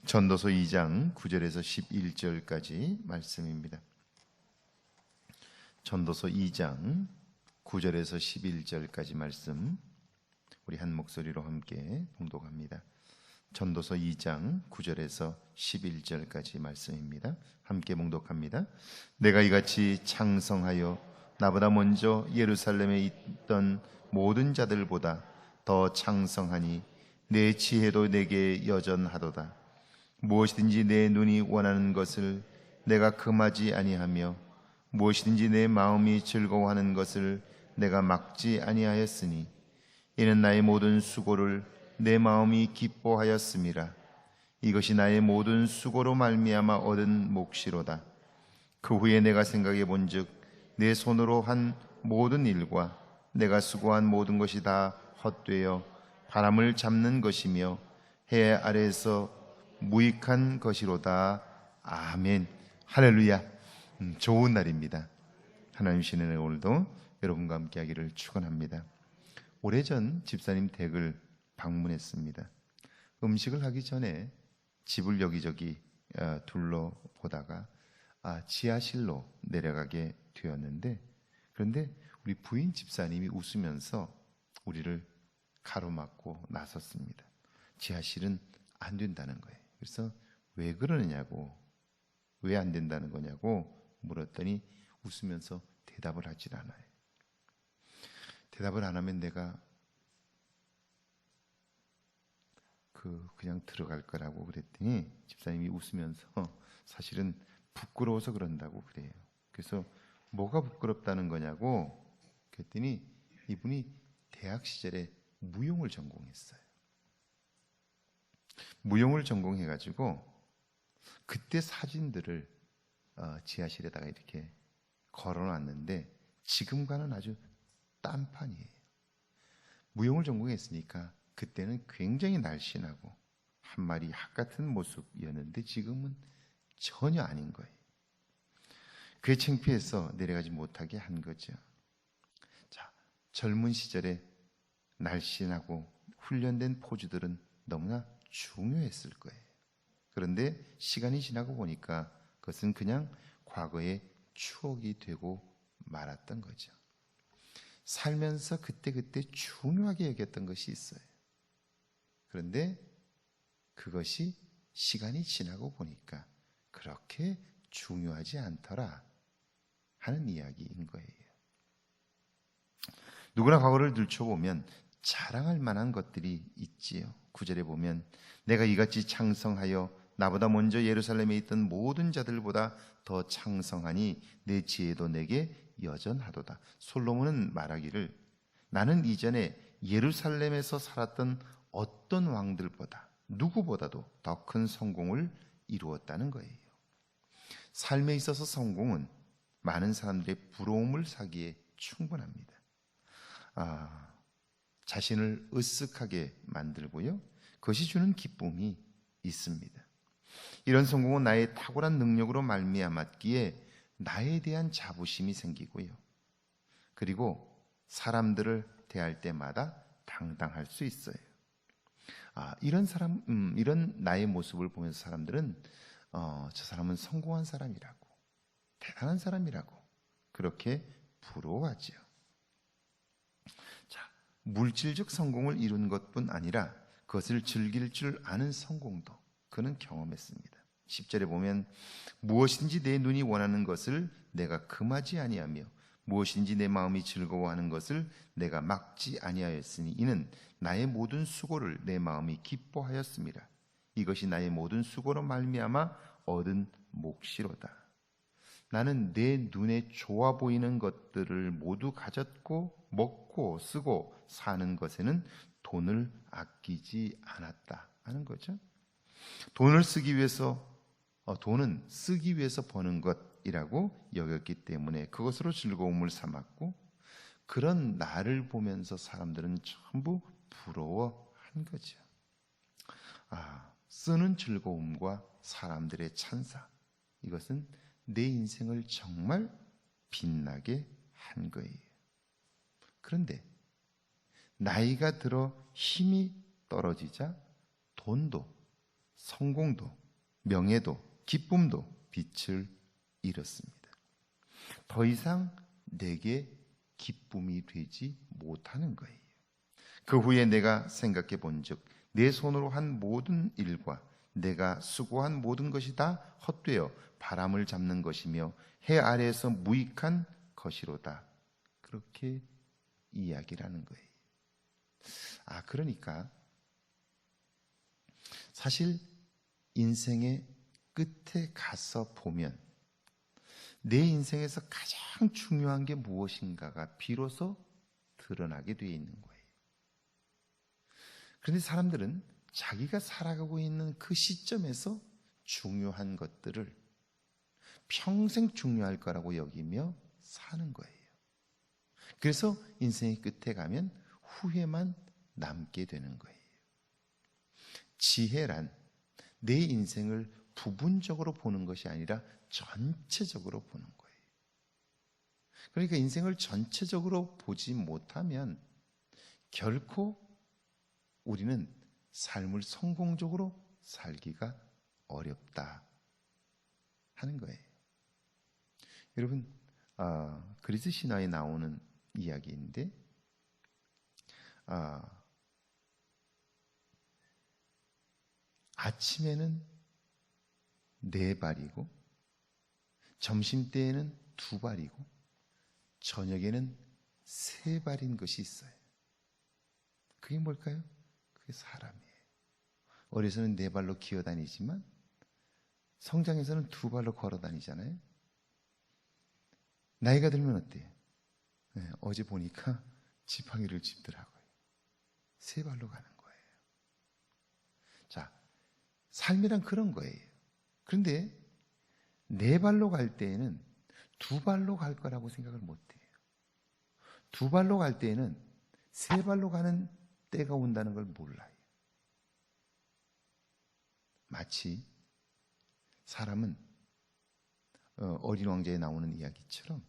전도서 2장 9절에서 11절까지 말씀입니다. 전도서 2장 9절에서 11절까지 말씀 우리 한 목소리로 함께 봉독합니다. 전도서 2장 9절에서 11절까지 말씀입니다. 함께 봉독합니다. 내가 이같이 창성하여 나보다 먼저 예루살렘에 있던 모든 자들보다 더 창성하니 내 지혜도 내게 여전하도다. 무엇이든지 내 눈이 원하는 것을 내가 금하지 아니하며 무엇이든지 내 마음이 즐거워하는 것을 내가 막지 아니하였으니 이는 나의 모든 수고를 내 마음이 기뻐하였음이라. 이것이 나의 모든 수고로 말미암아 얻은 몫이로다. 그 후에 내가 생각해 본즉 내 손으로 한 모든 일과 내가 수고한 모든 것이 다 헛되어 바람을 잡는 것이며 해 아래에서 무익한 것이로다. 아멘. 할렐루야. 좋은 날입니다. 하나님 신의 오늘도 여러분과 함께 하기를 축원합니다. 오래전 집사님 댁을 방문했습니다. 음식을 하기 전에 집을 여기저기 둘러보다가 지하실로 내려가게 되었는데, 그런데 우리 부인 집사님이 웃으면서 우리를 가로막고 나섰습니다. 지하실은 안 된다는 거예요. 그래서 왜 그러느냐고, 왜 안 된다는 거냐고 물었더니 웃으면서 대답을 하질 않아요. 대답을 안 하면 내가 그냥 들어갈 거라고 그랬더니 집사님이 웃으면서 사실은 부끄러워서 그런다고 그래요. 그래서 뭐가 부끄럽다는 거냐고 그랬더니 이분이 대학 시절에 무용을 전공했어요. 무용을 전공해가지고 그때 사진들을 지하실에다가 이렇게 걸어놨는데 지금과는 아주 딴판이에요. 무용을 전공했으니까 그때는 굉장히 날씬하고 한 마리 학 같은 모습이었는데 지금은 전혀 아닌 거예요. 그게 창피해서 내려가지 못하게 한 거죠. 자, 젊은 시절에 날씬하고 훈련된 포즈들은 너무나 중요했을 거예요. 그런데 시간이 지나고 보니까 그것은 그냥 과거의 추억이 되고 말았던 거죠. 살면서 그때그때 중요하게 여겼던 것이 있어요. 그런데 그것이 시간이 지나고 보니까 그렇게 중요하지 않더라 하는 이야기인 거예요. 누구나 과거를 들춰보면 자랑할 만한 것들이 있지요. 9절에 보면 내가 이같이 창성하여 나보다 먼저 예루살렘에 있던 모든 자들보다 더 창성하니 내 지혜도 내게 여전하도다. 솔로몬은 말하기를 나는 이전에 예루살렘에서 살았던 어떤 왕들보다 누구보다도 더 큰 성공을 이루었다는 거예요. 삶에 있어서 성공은 많은 사람들의 부러움을 사기에 충분합니다. 자신을 으쓱하게 만들고요, 그것이 주는 기쁨이 있습니다. 이런 성공은 나의 탁월한 능력으로 말미암았기에 나에 대한 자부심이 생기고요, 그리고 사람들을 대할 때마다 당당할 수 있어요. 이런 나의 모습을 보면서 사람들은 저 사람은 성공한 사람이라고, 대단한 사람이라고 그렇게 부러워하지요. 자, 물질적 성공을 이룬 것뿐 아니라 그것을 즐길 줄 아는 성공도 그는 경험했습니다. 10절에 보면 무엇인지 내 눈이 원하는 것을 내가 금하지 아니하며 무엇인지 내 마음이 즐거워하는 것을 내가 막지 아니하였으니 이는 나의 모든 수고를 내 마음이 기뻐하였습니다. 이것이 나의 모든 수고로 말미암아 얻은 몫이로다. 나는 내 눈에 좋아 보이는 것들을 모두 가졌고 먹고 쓰고 사는 것에는 돈을 아끼지 않았다 하는 거죠. 돈은 쓰기 위해서 버는 것이라고 여겼기 때문에 그것으로 즐거움을 삼았고, 그런 나를 보면서 사람들은 전부 부러워한 거죠. 쓰는 즐거움과 사람들의 찬사, 이것은 내 인생을 정말 빛나게 한 거예요. 그런데 나이가 들어 힘이 떨어지자 돈도 성공도, 명예도, 기쁨도 빛을 잃었습니다. 더 이상 내게 기쁨이 되지 못하는 거예요. 그 후에 내가 생각해 본즉 내 손으로 한 모든 일과 내가 수고한 모든 것이 다 헛되어 바람을 잡는 것이며 해 아래에서 무익한 것이로다. 그렇게 이야기를 하는 거예요. 그러니까 사실 인생의 끝에 가서 보면 내 인생에서 가장 중요한 게 무엇인가가 비로소 드러나게 되어 있는 거예요. 그런데 사람들은 자기가 살아가고 있는 그 시점에서 중요한 것들을 평생 중요할 거라고 여기며 사는 거예요. 그래서 인생의 끝에 가면 후회만 남게 되는 거예요. 지혜란 내 인생을 부분적으로 보는 것이 아니라 전체적으로 보는 거예요. 그러니까 인생을 전체적으로 보지 못하면 결코 우리는 삶을 성공적으로 살기가 어렵다 하는 거예요. 여러분, 그리스 신화에 나오는 이야기인데 아침에는 4발이고 점심때에는 2발이고 저녁에는 3발인 것이 있어요. 그게 뭘까요? 그게 사람이에요. 어려서는 4발로 기어다니지만 성장해서는 2발로 걸어다니잖아요. 나이가 들면 어때요? 어제 보니까 지팡이를 짚더라고요. 3발로 가는 거예요. 자, 삶이란 그런 거예요. 그런데 4발로 갈 때에는 2발로 갈 거라고 생각을 못해요. 2발로 갈 때에는 3발로 가는 때가 온다는 걸 몰라요. 마치 사람은 어린 왕자에 나오는 이야기처럼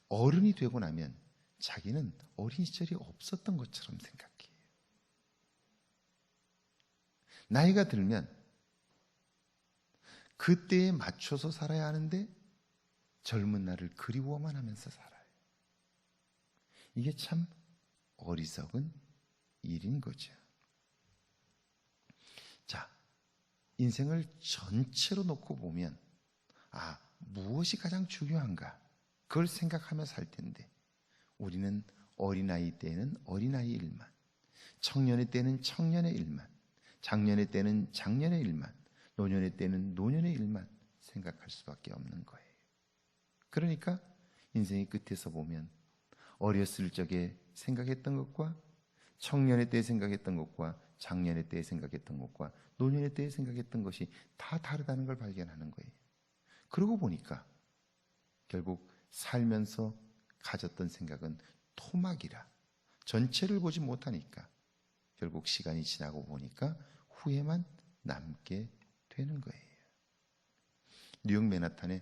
어른이 되고 나면 자기는 어린 시절이 없었던 것처럼 생각해요. 나이가 들면 그때에 맞춰서 살아야 하는데 젊은 날을 그리워만 하면서 살아요. 이게 참 어리석은 일인 거죠. 자, 인생을 전체로 놓고 보면 무엇이 가장 중요한가? 그걸 생각하며 살 텐데 우리는 어린아이 때는 어린아이 일만, 청년의 때는 청년의 일만, 장년의 때는 장년의 일만, 노년의 때는 노년의 일만 생각할 수밖에 없는 거예요. 그러니까 인생의 끝에서 보면 어렸을 적에 생각했던 것과 청년의 때에 생각했던 것과 장년의 때에 생각했던 것과 노년의 때에 생각했던 것이 다 다르다는 걸 발견하는 거예요. 그러고 보니까 결국 살면서 가졌던 생각은 토막이라 전체를 보지 못하니까 결국 시간이 지나고 보니까 후회만 남게 되는 거예요. 뉴욕 맨하탄에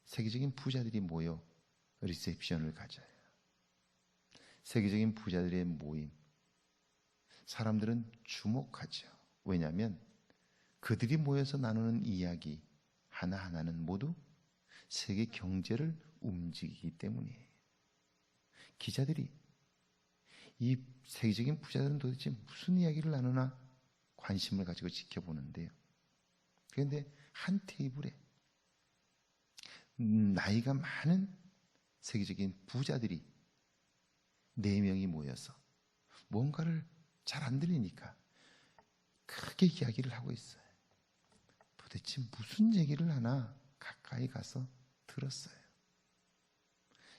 세계적인 부자들이 모여 리셉션을 가져요. 세계적인 부자들의 모임. 사람들은 주목하죠. 왜냐하면 그들이 모여서 나누는 이야기 하나하나는 모두 세계 경제를 움직이기 때문이에요. 기자들이 이 세계적인 부자들은 도대체 무슨 이야기를 나누나 관심을 가지고 지켜보는데요. 그런데 한 테이블에 나이가 많은 세계적인 부자들이 4명이 모여서 뭔가를 잘 안 들리니까 크게 이야기를 하고 있어요. 도대체 무슨 얘기를 하나 가까이 가서 들었어요.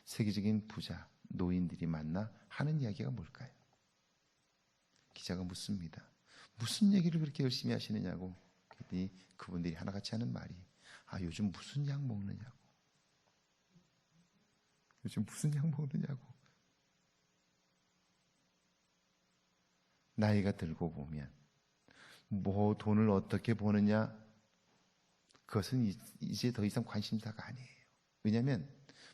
세계적인 부자, 노인들이 만나 하는 이야기가 뭘까요? 기자가 묻습니다. 무슨 얘기를 그렇게 열심히 하시느냐고. 그랬더니 그분들이 하나같이 하는 말이 요즘 무슨 약 먹느냐고. 요즘 무슨 약 먹느냐고. 나이가 들고 보면 돈을 어떻게 버느냐, 그것은 이제 더 이상 관심사가 아니에요. 왜냐하면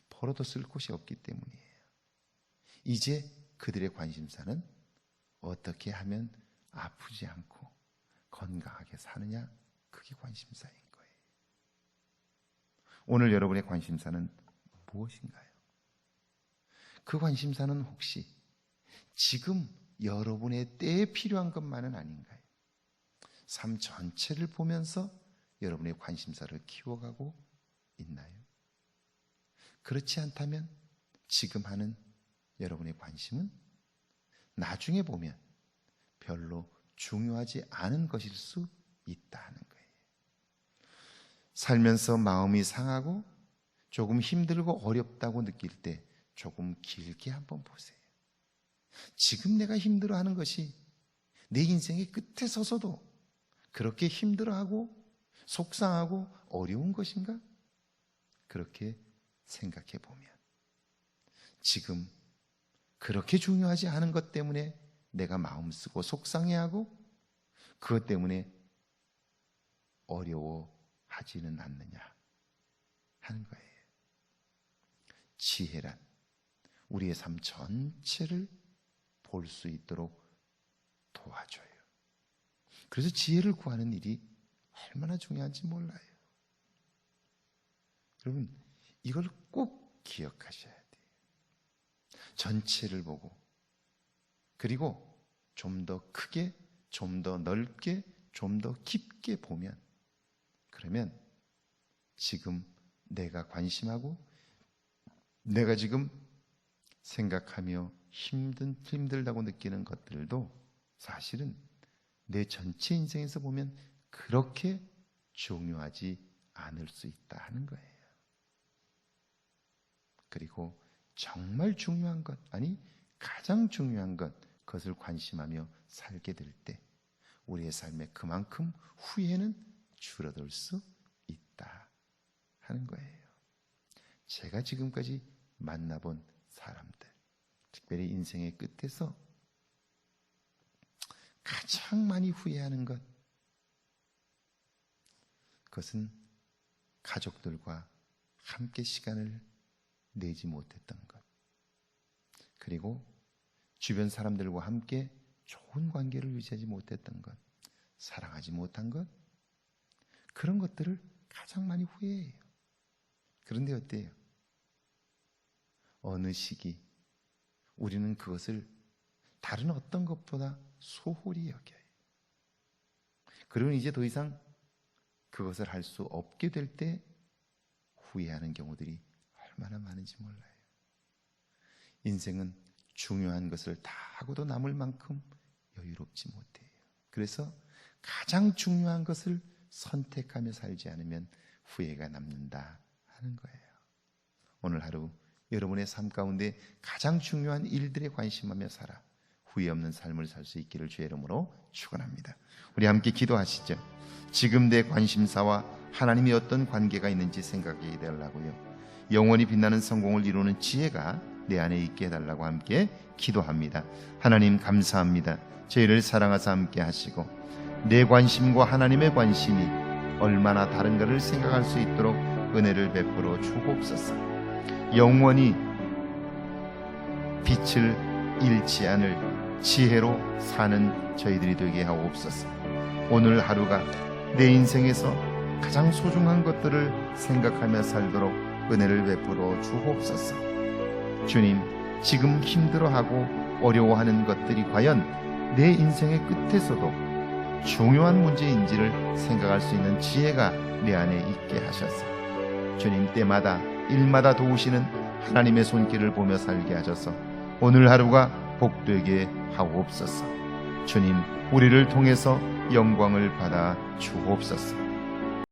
벌어도 쓸 곳이 없기 때문이에요. 이제 그들의 관심사는 어떻게 하면 아프지 않고 건강하게 사느냐, 그게 관심사인 거예요. 오늘 여러분의 관심사는 무엇인가요? 그 관심사는 혹시 지금 여러분의 때에 필요한 것만은 아닌가요? 삶 전체를 보면서 여러분의 관심사를 키워가고 있나요? 그렇지 않다면 지금 하는 여러분의 관심은 나중에 보면 별로 중요하지 않은 것일 수 있다는 거예요. 살면서 마음이 상하고 조금 힘들고 어렵다고 느낄 때 조금 길게 한번 보세요. 지금 내가 힘들어하는 것이 내 인생의 끝에 서서도 그렇게 힘들어하고 속상하고 어려운 것인가? 그렇게 생각해 보면 지금 그렇게 중요하지 않은 것 때문에 내가 마음 쓰고 속상해하고 그것 때문에 어려워하지는 않느냐 하는 거예요. 지혜란 우리의 삶 전체를 볼 수 있도록 도와줘요. 그래서 지혜를 구하는 일이 얼마나 중요한지 몰라요. 여러분, 이걸 꼭 기억하셔야 돼요. 전체를 보고, 그리고 좀 더 크게, 좀 더 넓게, 좀 더 깊게 보면, 그러면 지금 내가 관심하고 내가 지금 생각하며 힘들다고 느끼는 것들도 사실은 내 전체 인생에서 보면 그렇게 중요하지 않을 수 있다 하는 거예요. 그리고 정말 중요한 것, 아니 가장 중요한 것, 그것을 관심하며 살게 될 때 우리의 삶에 그만큼 후회는 줄어들 수 있다 하는 거예요. 제가 지금까지 만나본 사람들, 특별히 인생의 끝에서 가장 많이 후회하는 것, 그것은 가족들과 함께 시간을 내지 못했던 것, 그리고 주변 사람들과 함께 좋은 관계를 유지하지 못했던 것, 사랑하지 못한 것, 그런 것들을 가장 많이 후회해요. 그런데 어때요? 어느 시기 우리는 그것을 다른 어떤 것보다 소홀히 여겨요. 그러면 이제 더 이상 그것을 할 수 없게 될 때 후회하는 경우들이 얼마나 많은지 몰라요. 인생은 중요한 것을 다 하고도 남을 만큼 여유롭지 못해요. 그래서 가장 중요한 것을 선택하며 살지 않으면 후회가 남는다 하는 거예요. 오늘 하루 여러분의 삶 가운데 가장 중요한 일들에 관심하며 살아 후회 없는 삶을 살 수 있기를 주의 이름으로 축원합니다. 우리 함께 기도하시죠. 지금 내 관심사와 하나님이 어떤 관계가 있는지 생각해 달라고요. 영원히 빛나는 성공을 이루는 지혜가 내 안에 있게 해달라고 함께 기도합니다. 하나님 감사합니다. 저희를 사랑하사 함께 하시고 내 관심과 하나님의 관심이 얼마나 다른가를 생각할 수 있도록 은혜를 베풀어 주옵소서. 영원히 빛을 잃지 않을 지혜로 사는 저희들이 되게 하옵소서. 오늘 하루가 내 인생에서 가장 소중한 것들을 생각하며 살도록 은혜를 베풀어 주옵소서. 주님, 지금 힘들어하고 어려워하는 것들이 과연 내 인생의 끝에서도 중요한 문제인지를 생각할 수 있는 지혜가 내 안에 있게 하셔서 주님, 때마다 일마다 도우시는 하나님의 손길을 보며 살게 하셔서 오늘 하루가 복되게 하옵소서. 주님, 우리를 통해서 영광을 받아 주옵소서.